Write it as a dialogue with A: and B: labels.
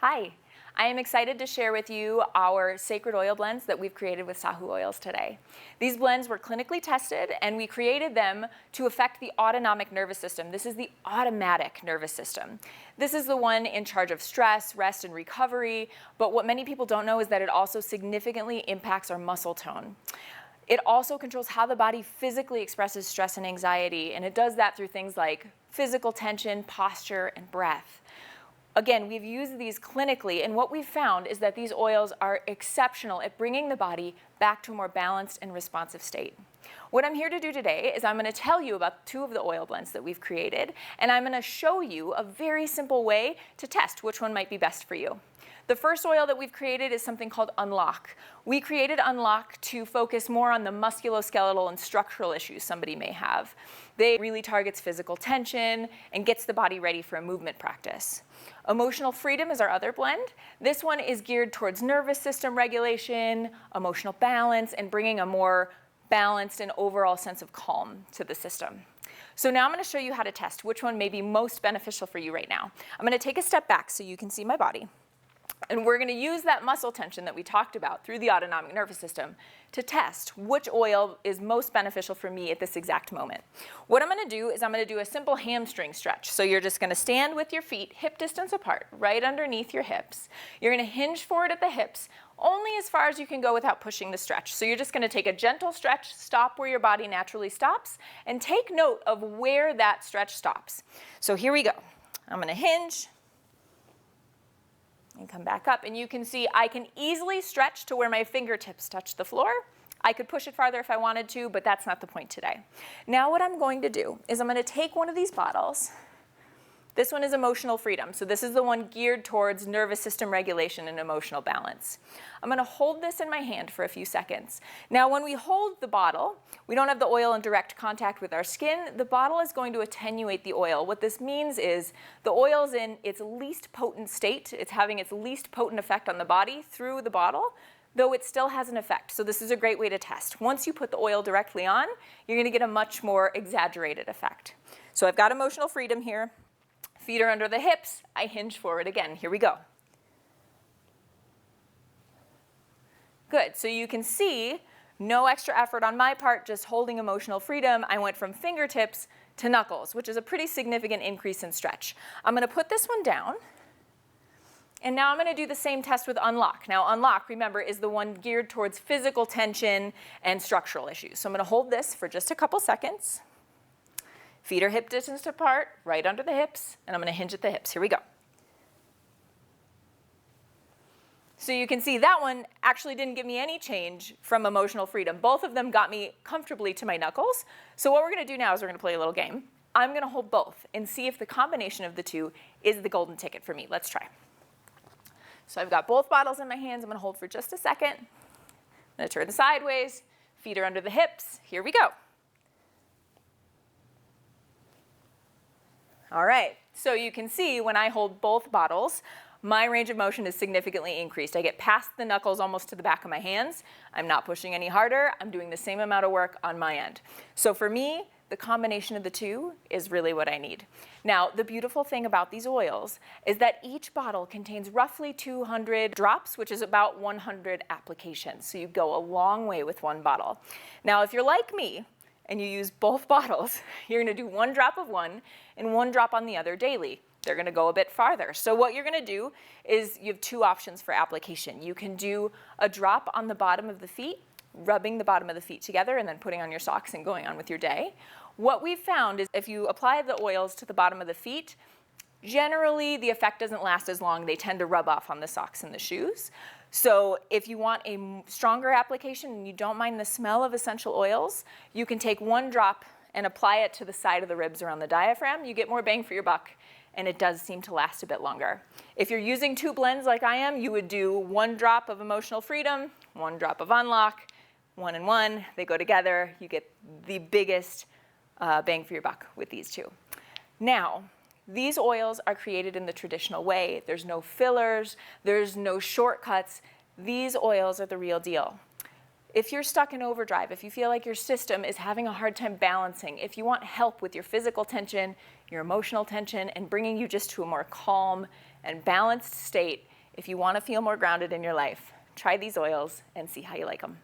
A: Hi, I am excited to share with you our sacred oil blends that we've created with Sahu oils today. These blends were clinically tested and we created them to affect the autonomic nervous system. This is the automatic nervous system. This is the one in charge of stress, rest, and recovery, but what many people don't know is that it also significantly impacts our muscle tone. It also controls how the body physically expresses stress and anxiety, and it does that through things like physical tension, posture, and breath. Again, we've used these clinically, and what we've found is that these oils are exceptional at bringing the body back to a more balanced and responsive state. What I'm here to do today is I'm going to tell you about two of the oil blends that we've created, and I'm going to show you a very simple way to test which one might be best for you. The first oil that we've created is something called Unlock. We created Unlock to focus more on the musculoskeletal and structural issues somebody may have. They really targets physical tension and gets the body ready for a movement practice. Emotional Freedom is our other blend. This one is geared towards nervous system regulation, emotional balance, and bringing a more balanced and overall sense of calm to the system. So now I'm going to show you how to test which one may be most beneficial for you right now. I'm going to take a step back so you can see my body. And we're going to use that muscle tension that we talked about through the autonomic nervous system to test which oil is most beneficial for me at this exact moment. What I'm going to do is I'm going to do a simple hamstring stretch. So you're just going to stand with your feet hip distance apart, right underneath your hips. You're going to hinge forward at the hips, only as far as you can go without pushing the stretch. So you're just going to take a gentle stretch, stop where your body naturally stops, and take note of where that stretch stops. So here we go. I'm going to hinge and come back up, and you can see I can easily stretch to where my fingertips touch the floor. I could push it farther if I wanted to, but that's not the point today. Now what I'm going to do is I'm going to take one of these bottles. This one is Emotional Freedom, so this is the one geared towards nervous system regulation and emotional balance. I'm going to hold this in my hand for a few seconds. Now when we hold the bottle, we don't have the oil in direct contact with our skin. The bottle is going to attenuate the oil. What this means is the oil is in its least potent state. It's having its least potent effect on the body through the bottle, though it still has an effect. So this is a great way to test. Once you put the oil directly on, you're going to get a much more exaggerated effect. So I've got Emotional Freedom here. Feet are under the hips. I hinge forward again. Here we go. Good. So you can see no extra effort on my part, just holding Emotional Freedom. I went from fingertips to knuckles, which is a pretty significant increase in stretch. I'm going to put this one down. And now I'm going to do the same test with Unlock. Now Unlock, remember, is the one geared towards physical tension and structural issues. So I'm going to hold this for just a couple seconds. Feet are hip distance apart, right under the hips, and I'm going to hinge at the hips. Here we go. So you can see that one actually didn't give me any change from Emotional Freedom. Both of them got me comfortably to my knuckles. So what we're going to do now is we're going to play a little game. I'm going to hold both and see if the combination of the two is the golden ticket for me. Let's try. So I've got both bottles in my hands. I'm going to hold for just a second. I'm going to turn sideways. Feet are under the hips. Here we go. All right, so you can see when I hold both bottles, my range of motion is significantly increased. I get past the knuckles almost to the back of my hands. I'm not pushing any harder. I'm doing the same amount of work on my end. So for me, the combination of the two is really what I need. Now, the beautiful thing about these oils is that each bottle contains roughly 200 drops, which is about 100 applications. So you go a long way with one bottle. Now, if you're like me, and you use both bottles, you're going to do one drop of one and one drop on the other daily. They're going to go a bit farther. So what you're going to do is you have two options for application. You can do a drop on the bottom of the feet, rubbing the bottom of the feet together and then putting on your socks and going on with your day. What we've found is if you apply the oils to the bottom of the feet, generally the effect doesn't last as long. They tend to rub off on the socks and the shoes. So if you want a stronger application and you don't mind the smell of essential oils, you can take one drop and apply it to the side of the ribs around the diaphragm. You get more bang for your buck, and it does seem to last a bit longer. If you're using two blends like I am, you would do one drop of Emotional Freedom, one drop of Unlock, one and one. They go together. You get the biggest bang for your buck with these two. Now, these oils are created in the traditional way. There's no fillers, there's no shortcuts. These oils are the real deal. If you're stuck in overdrive, if you feel like your system is having a hard time balancing, if you want help with your physical tension, your emotional tension, and bringing you just to a more calm and balanced state, If you want to feel more grounded in your life, try these oils and see how you like them.